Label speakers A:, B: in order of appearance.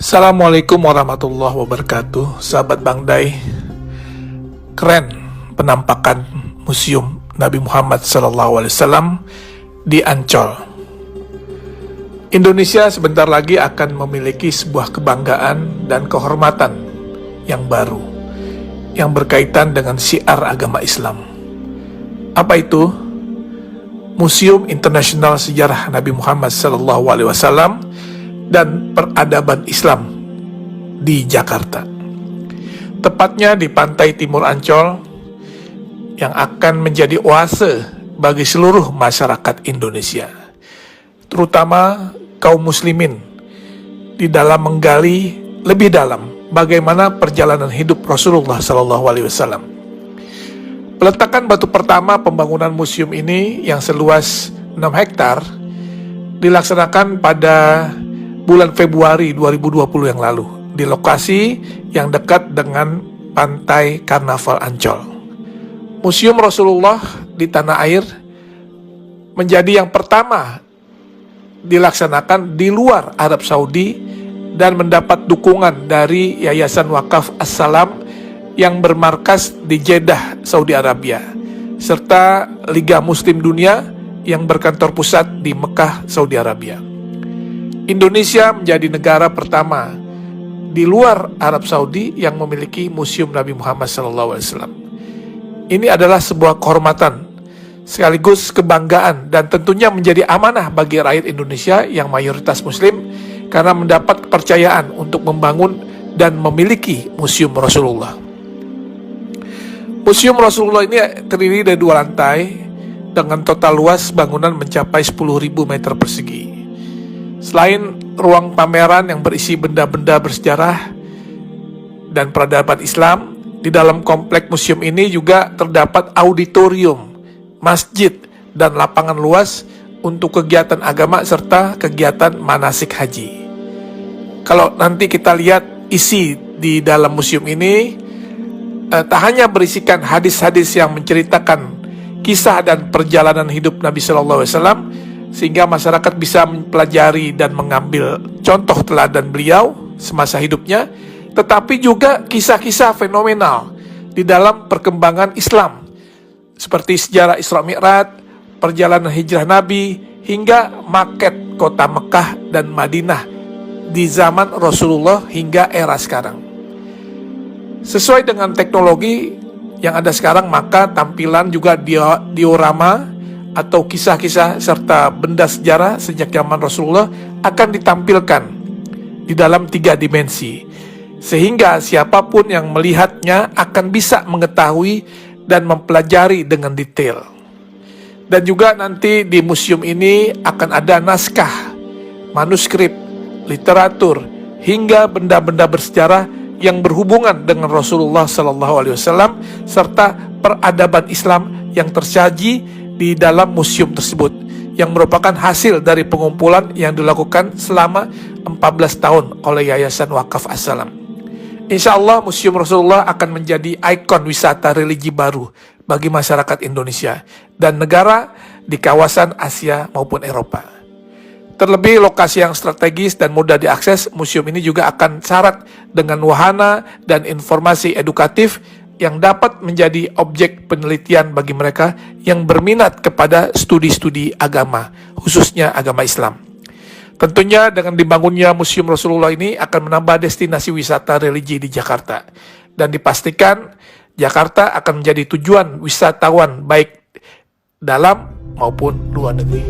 A: Assalamualaikum warahmatullahi wabarakatuh. Sahabat Bang Day, keren penampakan Museum Nabi Muhammad SAW di Ancol. Indonesia sebentar lagi akan memiliki sebuah kebanggaan dan kehormatan yang baru yang berkaitan dengan syiar agama Islam. Apa itu? Museum Internasional Sejarah Nabi Muhammad SAW dan Peradaban Islam di Jakarta, tepatnya di pantai timur Ancol, yang akan menjadi oase bagi seluruh masyarakat Indonesia, terutama kaum muslimin, di dalam menggali lebih dalam bagaimana perjalanan hidup Rasulullah SAW. Peletakan batu pertama pembangunan museum ini yang seluas 6 hektar dilaksanakan pada bulan Februari 2020 yang lalu di lokasi yang dekat dengan Pantai Karnaval Ancol. Museum Rasulullah di tanah air menjadi yang pertama dilaksanakan di luar Arab Saudi dan mendapat dukungan dari Yayasan Wakaf As-Salam yang bermarkas di Jeddah, Saudi Arabia, serta Liga Muslim Dunia yang berkantor pusat di Mekah, Saudi Arabia. Indonesia menjadi negara pertama di luar Arab Saudi yang memiliki Museum Nabi Muhammad SAW. Ini adalah sebuah kehormatan, sekaligus kebanggaan, dan tentunya menjadi amanah bagi rakyat Indonesia yang mayoritas Muslim, karena mendapat kepercayaan untuk membangun dan memiliki Museum Rasulullah. Museum Rasulullah ini terdiri dari 2 lantai dengan total luas bangunan mencapai 10.000 meter persegi. Selain ruang pameran yang berisi benda-benda bersejarah dan peradaban Islam, di dalam komplek museum ini juga terdapat auditorium, masjid, dan lapangan luas untuk kegiatan agama serta kegiatan manasik haji. Kalau nanti kita lihat isi di dalam museum ini, tak hanya berisikan hadis-hadis yang menceritakan kisah dan perjalanan hidup Nabi SAW, sehingga masyarakat bisa mempelajari dan mengambil contoh teladan beliau semasa hidupnya, tetapi juga kisah-kisah fenomenal di dalam perkembangan Islam, seperti sejarah Isra Mi'raj, perjalanan hijrah Nabi, hingga maket kota Mekah dan Madinah di zaman Rasulullah hingga era sekarang. Sesuai dengan teknologi yang ada sekarang, maka tampilan juga diorama atau kisah-kisah serta benda sejarah sejak zaman Rasulullah akan ditampilkan di dalam 3 dimensi, sehingga siapapun yang melihatnya akan bisa mengetahui dan mempelajari dengan detail. Dan juga nanti di museum ini akan ada naskah, manuskrip, literatur, hingga benda-benda bersejarah yang berhubungan dengan Rasulullah SAW serta peradaban Islam yang tersaji di dalam museum tersebut, yang merupakan hasil dari pengumpulan yang dilakukan selama 14 tahun oleh Yayasan Wakaf As-Salam. Insya Allah Museum Rasulullah akan menjadi ikon wisata religi baru bagi masyarakat Indonesia dan negara di kawasan Asia maupun Eropa. Terlebih lokasi yang strategis dan mudah diakses, museum ini juga akan syarat dengan wahana dan informasi edukatif yang dapat menjadi objek penelitian bagi mereka yang berminat kepada studi-studi agama, khususnya agama Islam. Tentunya dengan dibangunnya Museum Rasulullah ini akan menambah destinasi wisata religi di Jakarta, dan dipastikan Jakarta akan menjadi tujuan wisatawan baik dalam maupun luar negeri.